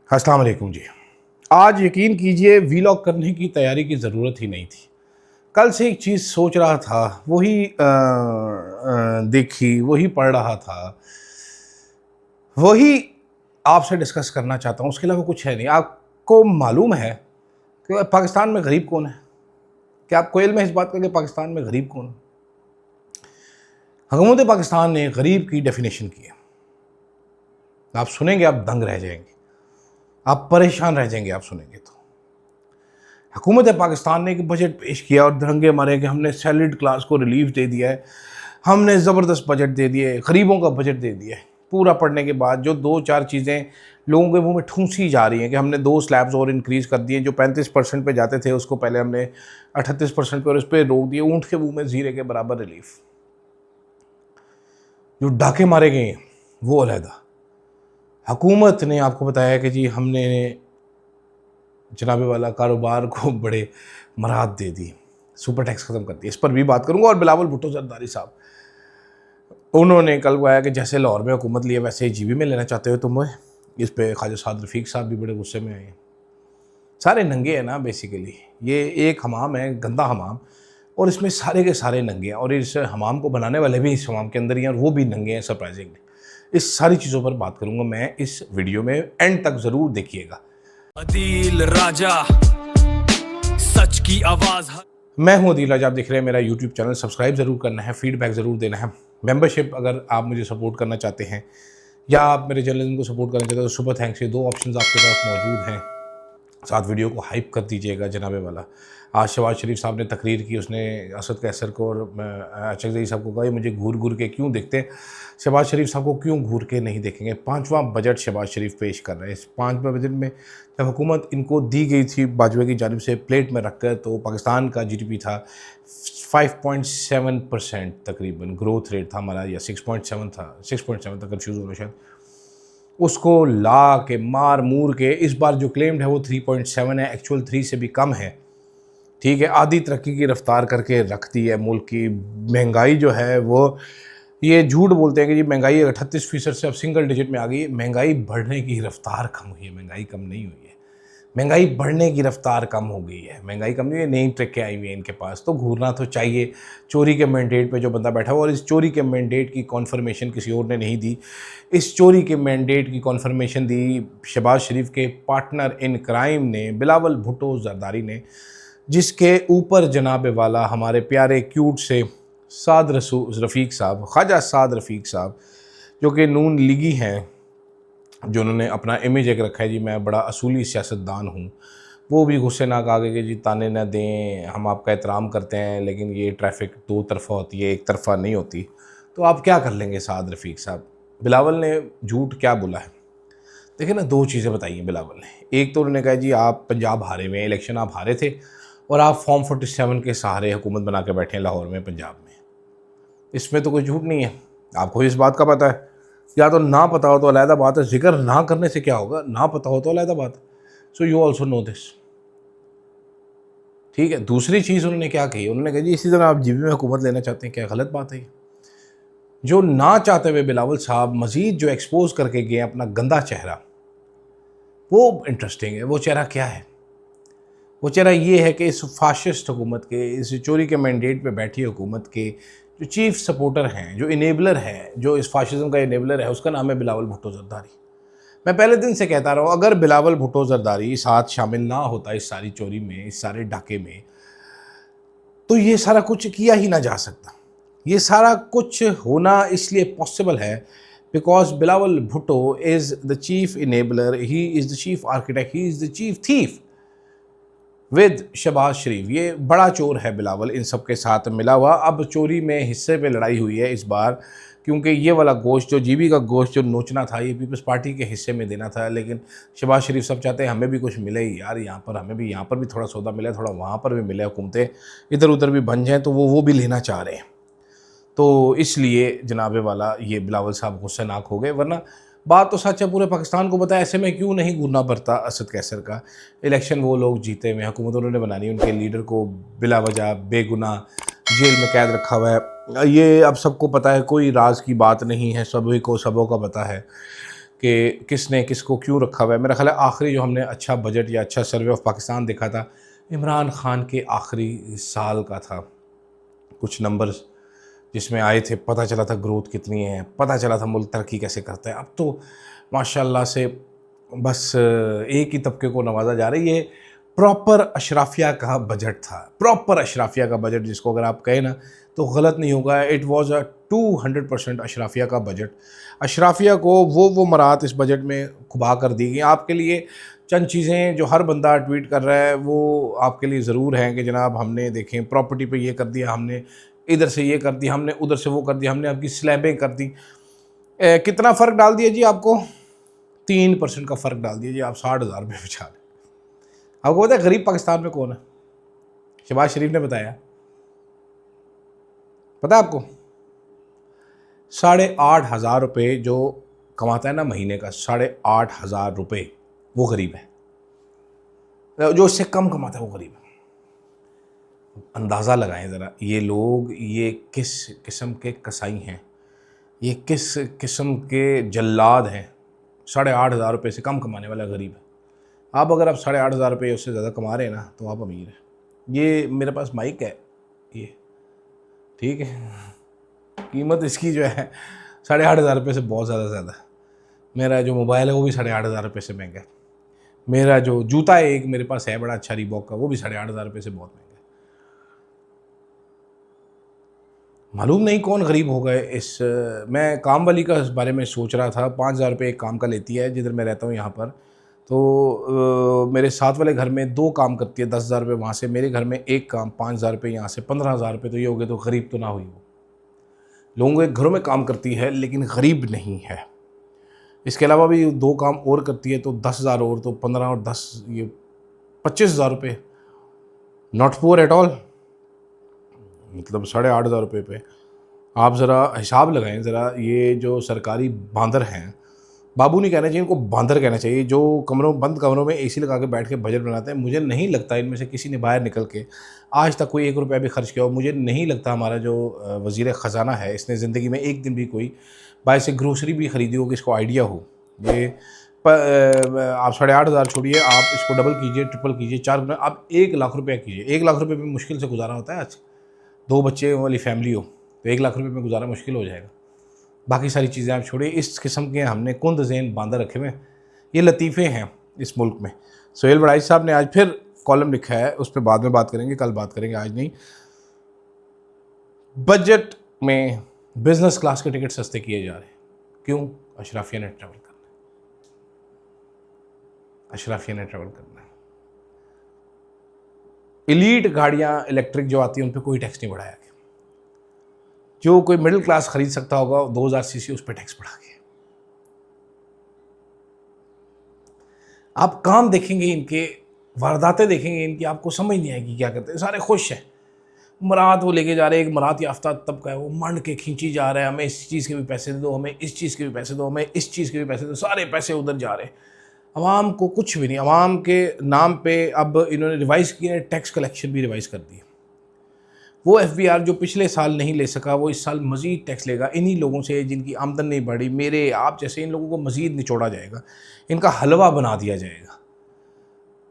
अस्सलाम वालेकुम जी। आज यकीन कीजिए वीलॉग करने की तैयारी की ज़रूरत ही नहीं थी। कल से एक चीज़ सोच रहा था, वही देखी, वही पढ़ रहा था, वही आपसे डिस्कस करना चाहता हूँ। उसके अलावा कुछ है नहीं। आपको मालूम है कि पाकिस्तान में गरीब कौन है? क्या आप कोयल में इस बात का कि पाकिस्तान में गरीब कौन है? हुकूमत पाकिस्तान ने गरीब की डेफिनेशन की है। आप सुनेंगे, आप दंग रह जाएंगे, आप परेशान रह जाएंगे आप सुनेंगे तो। हुकूमत पाकिस्तान ने एक बजट पेश किया और दंगे मारे कि हमने सैलरीड क्लास को रिलीफ दे दिया है, हमने ज़बरदस्त बजट दे दिया है, गरीबों का बजट दे दिया है। पूरा पढ़ने के बाद जो दो चार चीज़ें लोगों के मुंह में ठूंसी जा रही हैं कि हमने 2 स्लैब्स और इंक्रीज़ कर दिए, जो 35% पे जाते थे उसको पहले हमने 38% पे और उस पर रोक दिए। ऊँट के मुंह में जीरे के बराबर रिलीफ। जो डाके मारे गए हैं वो अलहदा। हुकूमत ने आपको बताया कि जी हमने जनाबे वाला कारोबार को बड़े मराहत दे दी, सुपर टैक्स ख़त्म कर दिया। इस पर भी बात करूंगा। और बिलावल भुट्टो जरदारी साहब, उन्होंने कल कहा कि जैसे लाहौर में हुकूमत लिए वैसे ही जीबी में लेना चाहते हो तुम। इस पे ख्वाजा साद रफ़ीक साहब भी बड़े गुस्से में आए हैं। सारे नंगे हैं ना बेसिकली। ये एक हमाम है, गंदा हमाम, और इसमें सारे के सारे नंगे हैं और इस हमाम को बनाने वाले भी इस हमाम के अंदर ही हैं और वो भी नंगे हैं सरप्राइजिंगली। इस सारी चीज़ों पर बात करूंगा मैं इस वीडियो में, एंड तक ज़रूर देखिएगा। अदील राजा, सच की आवाज। मैं हूं अदील राजा, आप देख रहे हैं मेरा यूट्यूब चैनल। सब्सक्राइब ज़रूर करना है, फीडबैक ज़रूर देना है। मेंबरशिप अगर आप मुझे सपोर्ट करना चाहते हैं या आप मेरे जर्नलिज्म को सपोर्ट करना चाहते हैं तो सुपर थैंक्स, ये 2 ऑप्शंस आपके पास मौजूद हैं। साथ वीडियो को हाइप कर दीजिएगा जनाबे वाला। आज शहबाज शरीफ साहब ने तकरीर की, उसने असद कैसर को और अचकजई साहब को कहा, मुझे घूर घूर के क्यों देखते हैं। शहबाज शरीफ साहब को क्यों घूर के नहीं देखेंगे? 5वां बजट शहबाज शरीफ पेश कर रहे हैं। इस 5वें बजट में जब हुकूमत इनको दी गई थी बाजवे की जानिब से प्लेट में रख कर, तो पाकिस्तान का GDP था 5.7% तकरीबन ग्रोथ रेट था हमारा, या 6.7 था, 6.7 तक कन्फ्यूज़ हो रहा शायद। उसको ला के मार मूर के इस बार जो क्लेम्ड है वो 3.7 है, एक्चुअल 3 से भी कम है। ठीक है, आधी तरक्की की रफ्तार करके रख दी है मुल्क की। महंगाई जो है वो, ये झूठ बोलते हैं कि जी महंगाई 38% से अब सिंगल डिजिट में आ गई। महंगाई बढ़ने की रफ्तार कम हुई है, महंगाई कम नहीं हुई है। महंगाई बढ़ने की रफ्तार कम हो गई है, महंगाई कम नहीं हुई है। नई ट्रिकें आई हुई हैं इनके पास, तो घूरना तो चाहिए। चोरी के मैंडेट पे जो बंदा बैठा हुआ, और इस चोरी के मैंडेट की कॉन्फर्मेशन किसी और ने नहीं दी। इस चोरी के मैंडेट की कॉन्फर्मेशन दी शहबाज शरीफ के पार्टनर इन क्राइम ने, बिलावल भुट्टो जरदारी ने, जिसके ऊपर जनाब वाला हमारे प्यारे क्यूट से साद रफ़ीक साहब, ख्वाजा साद रफ़ीक साहब, जो कि नून लीगी हैं, जो उन्होंने अपना इमेज एक रखा है जी मैं बड़ा असूली सियासतदान हूँ, वो भी गुस्से नाक आ गए कि जी ताने न दें, हम आपका एहतराम करते हैं लेकिन ये ट्रैफिक 2 तरफ़ा होती है, एक तरफ़ा नहीं होती। तो आप क्या कर लेंगे साद रफ़ीक साहब? बिलावल ने झूठ क्या बोला है? देखिए ना, 2 चीज़ें बताई हैं बिलावल ने। एक तो उन्होंने कहा जी आप पंजाब हारे हुए हैं, इलेक्शन आप हारे थे और आप फॉर्म 47 के सहारे हुकूमत बना के बैठे हैं लाहौर में, पंजाब में। इसमें तो कोई झूठ नहीं है, आपको इस बात का पता है। या तो ना पता हो तो अलहदा बात है, जिक्र ना करने से क्या होगा, ना पता हो तो अलहदा बात है। So you also know this. ठीक है, दूसरी चीज़ उन्होंने क्या कही, उन्होंने कहा जी इसी तरह आप जीबी में हुकूमत लेना चाहते हैं, क्या गलत बात है ये? जो ना चाहते हुए बिलावल साहब मज़ीद जो एक्सपोज करके गए अपना गंदा चेहरा, वो इंटरेस्टिंग है। वो चेहरा क्या है? वो चेहरा ये है कि इस फाशिस्ट हुकूमत के, इस चोरी के मैंडेट पे बैठी हुकूमत के जो चीफ सपोर्टर हैं, जो इनेबलर हैं, जो इस फाशिज्म का इनेबलर है, उसका नाम है बिलावल भुट्टो जरदारी। मैं पहले दिन से कहता रहा हूँ, अगर बिलावल भुट्टो जरदारी साथ शामिल ना होता इस सारी चोरी में, इस सारे डाके में, तो ये सारा कुछ किया ही ना जा सकता। ये सारा कुछ होना इसलिए पॉसिबल है because Bilawal Bhutto is the chief enabler, he is the chief architect, he is the chief thief with Shahbaz Sharif. ये बड़ा चोर है बिलावल, इन सब के साथ मिला हुआ। अब चोरी में हिस्से पे लड़ाई हुई है इस बार, क्योंकि ये वाला गोश्त, जो जीबी का गोश्त जो नोचना था, ये पीपल्स पार्टी के हिस्से में देना था। लेकिन शहबाज शरीफ सब चाहते हैं हमें भी कुछ मिले यार, यहाँ पर हमें भी, यहाँ पर भी थोड़ा सौदा मिले, थोड़ा वहाँ पर भी मिले, हुकूमतें इधर उधर भी बन जाएँ, तो वो भी लेना चाह रहे हैं। तो इसलिए जनाबे वाला ये बिलावल साहब गुस्सेनाक हो गए। वरना बात तो सच है, पूरे पाकिस्तान को पता है। ऐसे में क्यों नहीं घूरना पड़ता असद कैसर का? इलेक्शन वो लोग जीते हुए, हुकूमत उन्होंने बनानी, उनके लीडर को बिला वजह बेगुनाह जेल में कैद रखा हुआ है। ये अब सबको पता है, कोई राज की बात नहीं है, सभी को सबों का पता है। कि किसने किसको क्यों रखा हुआ है। मेरा ख्याल है आखिरी जो हमने अच्छा बजट या अच्छा सर्वे ऑफ पाकिस्तान देखा था इमरान खान के आखिरी साल का था। कुछ नंबर्स जिसमें आए थे, पता चला था ग्रोथ कितनी है, पता चला था मुल्क तरक्की कैसे करता है। अब तो माशाल्लाह से बस एक ही तबके को नवाजा जा रही है। प्रॉपर अशराफिया का बजट था, प्रॉपर अशराफिया का बजट, जिसको अगर आप कहें ना तो गलत नहीं होगा। इट वाज अ 200% अशराफिया का बजट। अशराफिया को वो मराहत इस बजट में खुबा कर दी गई। आपके लिए चंद चीज़ें जो हर बंदा ट्वीट कर रहा है वो आपके लिए ज़रूर हैं कि जनाब हमने देखें प्रॉपर्टी पे ये कर दिया, हमने इधर से ये कर दिया, हमने उधर से वो कर दिया, हमने आपकी स्लैबें कर दी। कितना फ़र्क डाल दिया जी आपको? 3% का फ़र्क डाल दिया जी। आप 60,000 रुपये बचा लें। आपको पता है गरीब पाकिस्तान में कौन है? शहबाज शरीफ ने बताया। पता है आपको? 8,500 रुपये जो कमाता है ना महीने का, 8,500 रुपये, वो गरीब है। जो इससे कम कमाता है वो गरीब है। अंदाज़ा लगाएं ज़रा, ये लोग ये किस किस्म के कसाई हैं, ये किस किस्म के जल्लाद हैं। 8,500 रुपये से कम कमाने वाला गरीब है। आप अगर आप 8,500 रुपये उससे ज़्यादा कमा रहे हैं ना तो आप अमीर हैं। ये मेरे पास माइक है, ये ठीक है, कीमत इसकी जो है 8,500 रुपये से बहुत ज़्यादा है। मेरा जो मोबाइल है वो भी 8,500 रुपये से महंगा है। मेरा जो जूता है एक मेरे पास है बड़ा अच्छा रीबॉक का, वो भी 8,500 रुपये से बहुत महंगा है। मालूम नहीं कौन गरीब हो गए इस। मैं काम वाली का इस बारे में सोच रहा था। 5,000 रुपये एक काम का लेती है जिधर मैं रहता हूँ यहाँ पर। तो मेरे साथ वाले घर में 2 काम करती है, 10,000 रुपये वहाँ से। मेरे घर में एक काम 5,000 रुपये यहाँ से, 15,000 रुपये। तो ये हो गए, तो गरीब तो ना हुई वो। लोगों के घरों में काम करती है लेकिन गरीब नहीं है। इसके अलावा भी 2 काम और करती है तो 10,000 और, तो 15 और 10 ये 25,000 रुपये। Not poor at all. मतलब 8,500 रुपये पे आप ज़रा हिसाब लगाएं ज़रा। ये जो सरकारी बांदर हैं, बाबू नहीं कहना चाहिए इनको, बांदर कहना चाहिए, जो बंद कमरों में एसी लगा के बैठ के बजट बनाते हैं। मुझे नहीं लगता इनमें से किसी ने बाहर निकल के आज तक कोई 1 रुपया भी खर्च किया हो। मुझे नहीं लगता हमारा जो वज़ीर ख़ज़ाना है इसने ज़िंदगी में एक दिन भी कोई बाहर से ग्रोसरी भी ख़रीदी हो कि इसको आइडिया हो। ये आप 8,500 छोड़िए, आप इसको डबल कीजिए, ट्रिपल कीजिए, 4 गुना, आप 1 लाख रुपया कीजिए। 1 लाख रुपये में मुश्किल से गुजारा होता है। आज 2 बच्चे वाली फैमिली हो तो 1 लाख रुपये में गुजारा मुश्किल हो जाएगा। बाकी सारी चीज़ें आप छोड़िए। इस किस्म के हमने कुंद ज़ेन बांदर रखे हुए, ये लतीफ़े हैं इस मुल्क में। सोहेल बड़ाई साहब ने आज फिर कॉलम लिखा है, उस पर बाद में बात करेंगे, कल बात करेंगे, आज नहीं। बजट में बिजनेस क्लास के टिकट सस्ते किए जा रहे हैं। क्यों? अशराफिया ने ट्रैवल करना है, अशराफिया ने ट्रैवल करना है। एलीट गाड़ियाँ इलेक्ट्रिक जो आती हैं उन पर कोई टैक्स नहीं बढ़ाया गया। जो कोई मिडिल क्लास खरीद सकता होगा 2000 सीसी, उस पर टैक्स बढ़ा गया। आप काम देखेंगे इनके, वारदातें देखेंगे इनकी, आपको समझ नहीं आएगी क्या करते हैं। सारे खुश हैं। मरात वो लेके जा रहे हैं, एक मरात याफ्ता तबका है, वो मंड के खींची जा रहा है, हमें इस चीज़ के भी पैसे दे दो, हमें इस चीज़ के भी पैसे दो, हमें इस चीज़ के भी पैसे दो। सारे पैसे उधर जा रहे हैं, अवाम को कुछ भी नहीं। अवाम के नाम पे अब इन्होंने रिवाइज़ किया है, टैक्स कलेक्शन भी रिवाइज़ कर दी है। वो FBR जो पिछले साल नहीं ले सका वो इस साल मज़ीद टैक्स लेगा। इन्हीं लोगों से जिनकी आमदन नहीं बढ़ी, मेरे आप जैसे, इन लोगों को मज़ीद निचोड़ा जाएगा, इनका हलवा बना दिया जाएगा।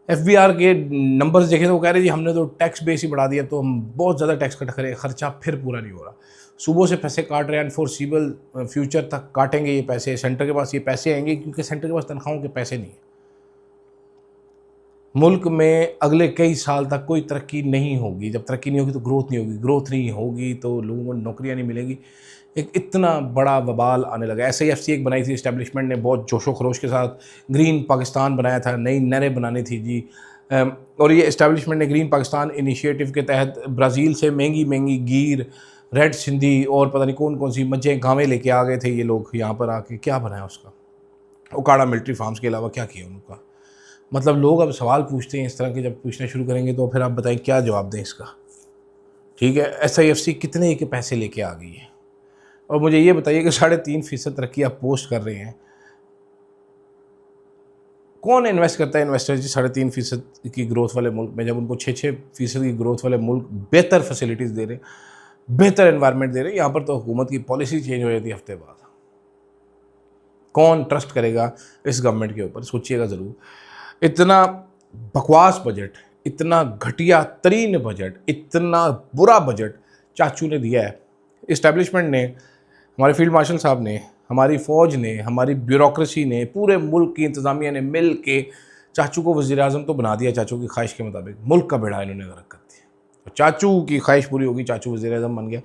FBR के नंबर्स देखें तो वो कह रहे जी हमने तो टैक्स बेस ही बढ़ा दिया, तो हम बहुत ज़्यादा टैक्स कट करें, ख़र्चा फिर पूरा नहीं हो रहा। सुबह से पैसे काट रहे हैं, अनफोर्सिबल फ्यूचर तक काटेंगे ये पैसे। सेंटर के पास ये पैसे आएंगे क्योंकि सेंटर के पास तनख्वाहों के पैसे नहीं है। मुल्क में अगले कई साल तक कोई तरक्की नहीं होगी। जब तरक्की नहीं होगी तो ग्रोथ नहीं होगी, ग्रोथ नहीं होगी तो लोगों को नौकरियां नहीं मिलेंगी। एक इतना बड़ा वबाल आने लगा। SIFC एक बनाई थी इस्टेब्लिशमेंट ने, बहुत जोशो खरोश के साथ ग्रीन पाकिस्तान बनाया था, नई नहरें बनानी थी जी। और ये इस्टेब्लिशमेंट ने ग्रीन पाकिस्तान इनिशिएटिव के तहत ब्राज़ील से महंगी महंगी गीर, रेड सिंधी और पता नहीं कौन कौन सी मज्जें गाँवें लेके आ गए थे ये लोग यहाँ पर आके। क्या बनाया उसका? उकाड़ा मिलिट्री फार्म्स के अलावा क्या किया उनका? मतलब लोग अब सवाल पूछते हैं इस तरह के, जब पूछना शुरू करेंगे तो फिर आप बताएं क्या जवाब दें इसका। ठीक है, SIFC कितने के पैसे लेके आ गई है? और मुझे ये बताइए कि 3.5% तरक्की आप पोस्ट कर रहे हैं, कौन इन्वेस्ट करता है इन्वेस्टर जी 3.5% की ग्रोथ वाले मुल्क में, जब उनको 6% की ग्रोथ वाले मुल्क बेहतर फैसिलिटीज़ दे रहे हैं, बेहतर एनवायरनमेंट दे रहे हैं। यहाँ पर तो हुकूमत की पॉलिसी चेंज हो जाती है हफ्ते बाद। कौन ट्रस्ट करेगा इस गवर्नमेंट के ऊपर? सोचिएगा ज़रूर। इतना बकवास बजट, इतना घटिया तरीन बजट, इतना बुरा बजट चाचू ने दिया है। इस्टेब्लिशमेंट ने, हमारे फील्ड मार्शल साहब ने, हमारी फ़ौज ने, हमारी ब्यूरोक्रेसी ने, पूरे मुल्क की इंतज़ामिया ने मिल के चाचू को वज़ीर-ए-आज़म तो बना दिया चाचू की ख्वाहिश के मुताबिक, मुल्क का बेड़ा इन्होंने गर्क कर दिया। तो चाचू की ख्वाहिश पूरी होगी, चाचू वज़ीर-ए-आज़म बन गया।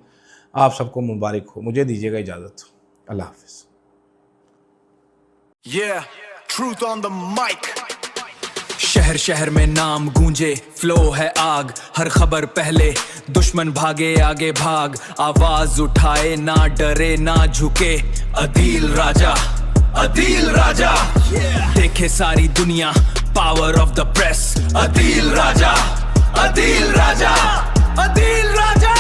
आप सबको मुबारक हो। मुझे दीजिएगा इजाज़त। अल्लाह हाफ़िज़। Yeah, truth on the mic. शहर शहर में नाम गूंजे, फ्लो है आग, हर खबर पहले, दुश्मन भागे आगे भाग, आवाज उठाए ना डरे ना झुके, अदील राजा, अदील राजा, देखे सारी दुनिया, power of the press, Adeel Raja, Adeel Raja, Adeel Raja.